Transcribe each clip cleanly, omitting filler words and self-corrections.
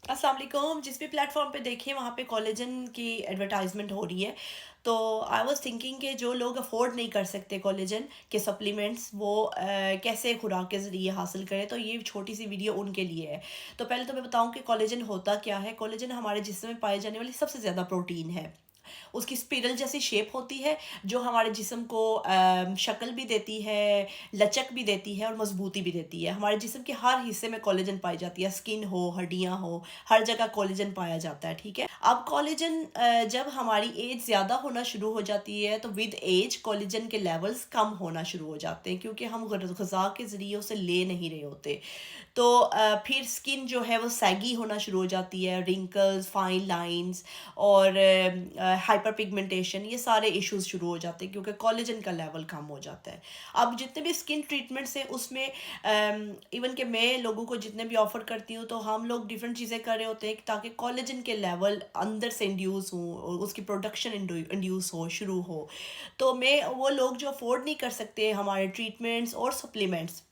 अस्सलाम वालेकुम। जिस भी प्लेटफॉर्म पे देखें वहाँ पे कोलेजन की एडवर्टाइजमेंट हो रही है। तो आई वाज थिंकिंग कि जो लोग अफोर्ड नहीं कर सकते कोलेजन के सप्लीमेंट्स वो कैसे खुराक के ज़रिए हासिल करें, तो ये छोटी सी वीडियो उनके लिए है। तो पहले तो मैं बताऊं कि कोलेजन होता क्या है। कोलेजन हमारे जिस्म में पाए जाने वाली सबसे ज़्यादा प्रोटीन है। उसकी स्पिरल जैसी शेप होती है जो हमारे जिस्म को शक्ल भी देती है, लचक भी देती है और मजबूती भी देती है। हमारे जिस्म के हर हिस्से में कोलेजन पाई जाती है, स्किन हो, हड्डियां हो, हर जगह कोलेजन पाया जाता है। ठीक है, अब कोलेजन जब हमारी एज ज़्यादा होना शुरू हो जाती है तो विद एज कोलेजन के लेवल्स कम होना शुरू हो जाते हैं, क्योंकि हम गज़ा के ज़रिए उसे ले नहीं रहे होते। तो फिर स्किन जो है वो सैगी होना शुरू हो जाती है, रिंकल्स, फाइन लाइंस और हाइपर पिगमेंटेशन, ये सारे इश्यूज शुरू हो जाते हैं क्योंकि कोलेजन का लेवल कम हो जाता है। अब जितने भी स्किन ट्रीटमेंट्स हैं उसमें इवन कि मैं लोगों को जितने भी ऑफर करती हूँ तो हम लोग डिफरेंट चीज़ें कर रहे होते हैं ताकि कोलेजन के लेवल अंदर से इंड्यूस हो और उसकी प्रोडक्शन इंड्यूस हो, शुरू हो। तो मैं वो लोग जो अफोर्ड नहीं कर सकते हमारे ट्रीटमेंट्स और सप्लीमेंट्स,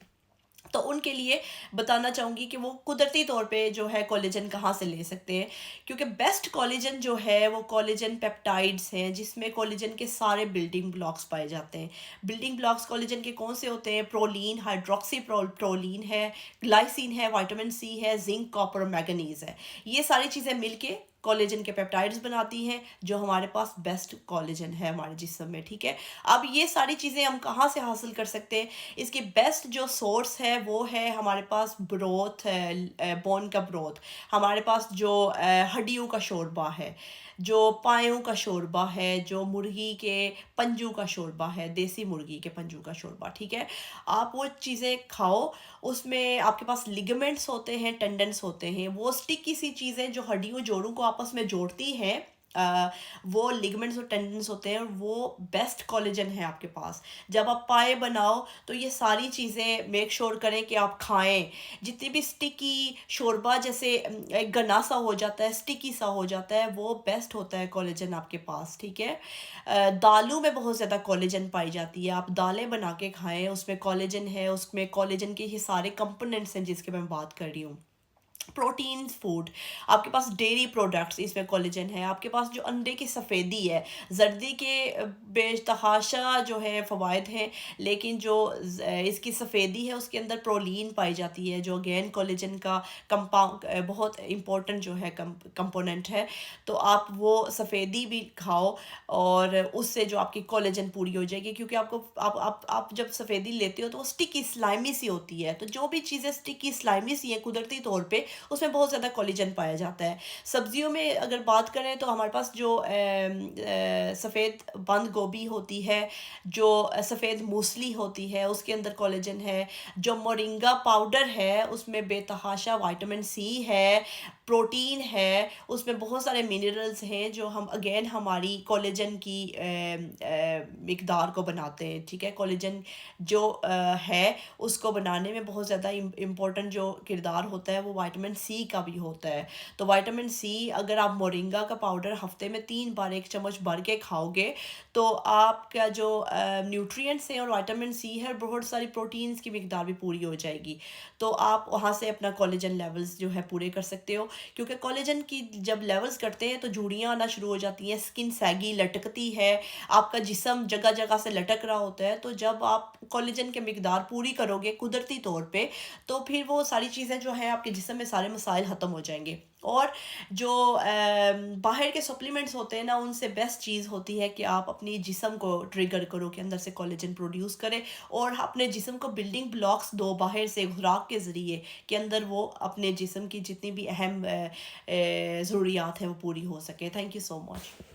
तो उनके लिए बताना चाहूँगी कि वो कुदरती तौर पे जो है कोलेजन कहाँ से ले सकते हैं। क्योंकि बेस्ट कोलेजन जो है वो कोलेजन पेप्टाइड्स हैं, जिसमें कोलेजन के सारे बिल्डिंग ब्लॉक्स पाए जाते हैं। बिल्डिंग ब्लॉक्स कोलेजन के कौन से होते हैं? प्रोलीन, हाइड्रोक्सी प्रोलीन है, ग्लाइसिन है, विटामिन सी है, जिंक, कॉपर, मैगनीज है। ये सारी चीज़ें मिलके कोलेजन के पेप्टाइड्स बनाती हैं जो हमारे पास बेस्ट कोलेजन है हमारे जिस्म में। ठीक है, अब ये सारी चीज़ें हम कहाँ से हासिल कर सकते हैं? इसकी बेस्ट जो सोर्स है वो है हमारे पास ब्रोथ है, बोन का ब्रोथ। हमारे पास जो हड्डियों का शोरबा है, जो पायों का शोरबा है, जो मुर्गी के पंजू का शोरबा है, देसी मुर्गी के पंजू का शोरबा। ठीक है, आप वो चीज़ें खाओ। उसमें आपके पास लिगामेंट्स होते हैं, टेंडन्स होते हैं, वो स्टिकी सी चीज़ें जो हड्डियों जोड़ों को आपस में जोड़ती हैं। अ, वो लिगामेंट्स और टेंडन्स होते हैं और वो बेस्ट कोलेजन है आपके पास। जब आप पाए बनाओ तो ये सारी चीज़ें मेक श्योर करें कि आप खाएं। जितनी भी स्टिकी शोरबा जैसे एक गना सा हो जाता है, स्टिकी सा हो जाता है, वो बेस्ट होता है कोलेजन आपके पास। ठीक है, दालों में बहुत ज़्यादा कोलेजन पाई जाती है, आप दालें बना के खाएं, उसमें कोलेजन है, उसमें कोलेजन के ये सारे कंपोनेंट्स हैं जिसके मैं बात कर रही हूँ। प्रोटीन फूड, आपके पास डेयरी प्रोडक्ट्स, इसमें कोलेजन है। आपके पास जो अंडे की सफ़ेदी है, जर्दी के बेतहाशा जो है फ़वाइद हैं, लेकिन जो इसकी सफ़ेदी है उसके अंदर प्रोलीन पाई जाती है जो अगेन कोलेजन का कंपाउंड बहुत इंपॉर्टेंट जो है कंपोनेंट है। तो आप वो सफ़ेदी भी खाओ और उससे जो आपकी कोलेजन पूरी हो जाएगी, क्योंकि आपको आप जब सफ़ेदी लेते हो तो वो स्टिकी स्लाइमी सी होती है। तो जो भी चीज़ें स्टिकी स्लाइमी सी है कुदरती तौर पे उसमें बहुत ज़्यादा कोलेजन पाया जाता है। सब्जियों में अगर बात करें तो हमारे पास जो सफ़ेद बंद गोभी होती है, जो सफ़ेद मूसली होती है, उसके अंदर कोलेजन है। जो मोरिंगा पाउडर है उसमें बेतहाशा विटामिन सी है, प्रोटीन है, उसमें बहुत सारे मिनरल्स हैं जो हम अगेन हमारी कोलेजन की मिकदार को बनाते हैं। ठीक है, कोलेजन जो है उसको बनाने में बहुत ज़्यादा इम्पोर्टेंट जो किरदार होता है वो विटामिन सी का भी होता है। तो विटामिन सी अगर आप मोरिंगा का पाउडर हफ्ते में 3 बार 1 चम्मच भर के खाओगे तो आपका जो न्यूट्रिएंट्स हैं और विटामिन सी है, बहुत सारी प्रोटीन्स की मिकदार भी पूरी हो जाएगी। तो आप वहाँ से अपना कोलेजन लेवल्स जो है पूरे कर सकते हो, क्योंकि कोलेजन की जब लेवल्स करते हैं तो झुर्रियाँ आना शुरू हो जाती हैं, स्किन सैगी लटकती है, आपका जिस्म जगह जगह से लटक रहा होता है। तो जब आप कोलेजन की मिकदार पूरी करोगे कुदरती तौर पे तो फिर वो सारी चीज़ें जो है आपके जिस्म में सारे मसाइल ख़त्म हो जाएंगे। और जो बाहर के सप्लीमेंट्स होते हैं ना, उनसे बेस्ट चीज़ होती है कि आप अपनी जिस्म को ट्रिगर करो कि अंदर से कोलेजन प्रोड्यूस करें और अपने जिस्म को बिल्डिंग ब्लॉक्स दो बाहर से खुराक के ज़रिए कि अंदर वो अपने जिस्म की जितनी भी अहम ज़रूरियात हैं वो पूरी हो सके। Thank you so much.